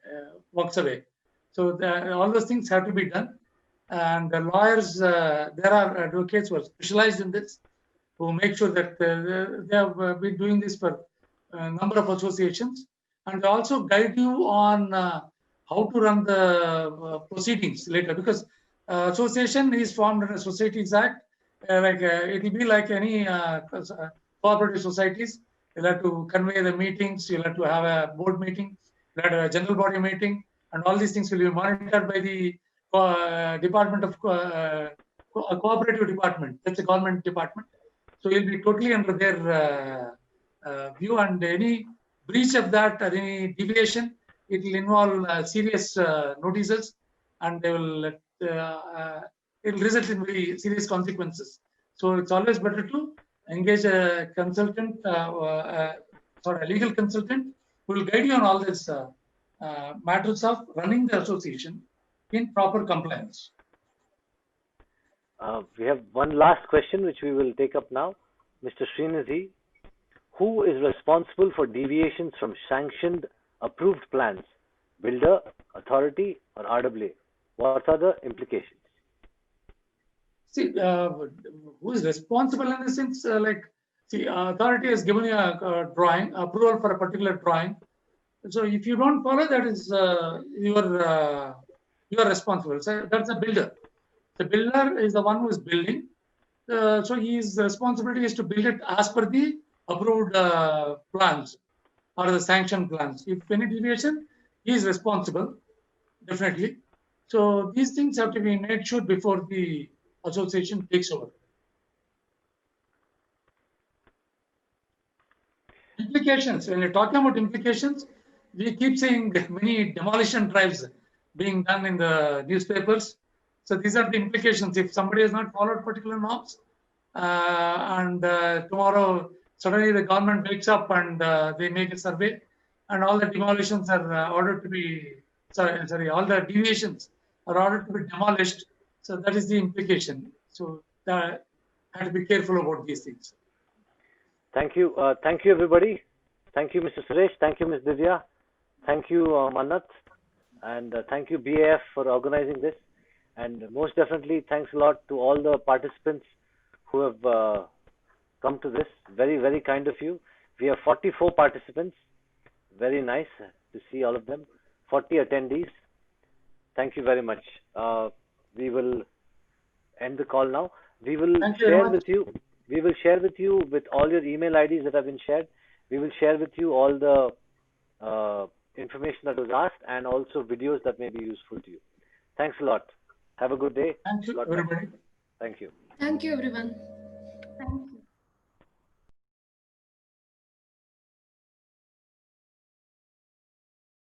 walks away. So all those things have to be done. And the lawyers, there are advocates who are specialized in this, who make sure that they have been doing this for a number of associations. And they also guide you on how to run the proceedings later, because association is formed under Societies Act. It will be like any cooperative societies. You'll have to convey the meetings, you'll have to have a board meeting, you'll have to have a general body meeting, and all these things will be monitored by the Department of Cooperative Department. That's a government department. So you'll be totally under their view, and any breach of that or any deviation, it will involve serious notices, and they will it will result in very serious consequences. So it's always better to engage a consultant, a legal consultant, who will guide you on all these matters of running the association in proper compliance. We have one last question which we will take up now. Mr. Srinidhi, who is responsible for deviations from sanctioned approved plans? Builder, authority, or RWA? What are the implications? See, who is responsible in the sense, authority has given you a drawing, approval for a particular drawing. So if you don't follow, that is you are responsible. So that's a builder. The builder is the one who is building. So his responsibility is to build it as per the approved plans or the sanctioned plans. If any deviation, he is responsible, definitely. So these things have to be made sure before the association takes over. Implications, when you're talking about implications, we keep saying that many demolition drives being done in the newspapers. So these are the implications. If somebody has not followed particular norms, and tomorrow suddenly the government wakes up and they make a survey, and all the demolitions are ordered to be, sorry, all the deviations are ordered to be demolished. So that is the implication. So I have to be careful about these things. Thank you. Thank you, everybody. Thank you, Mr. Suresh. Thank you, Ms. Divya. Thank you, Mannat. And thank you, BAF, for organizing this. And most definitely, thanks a lot to all the participants who have come to this. Very, very kind of you. We have 44 participants. Very nice to see all of them. 40 attendees. Thank you very much. We will end the call now. We will share with you. We will share with you with all your email IDs that have been shared. We will share with you all the information that was asked and also videos that may be useful to you. Thanks a lot. Have a good day. Thank you, everybody. Thank you. Thank you, everyone. Thank you.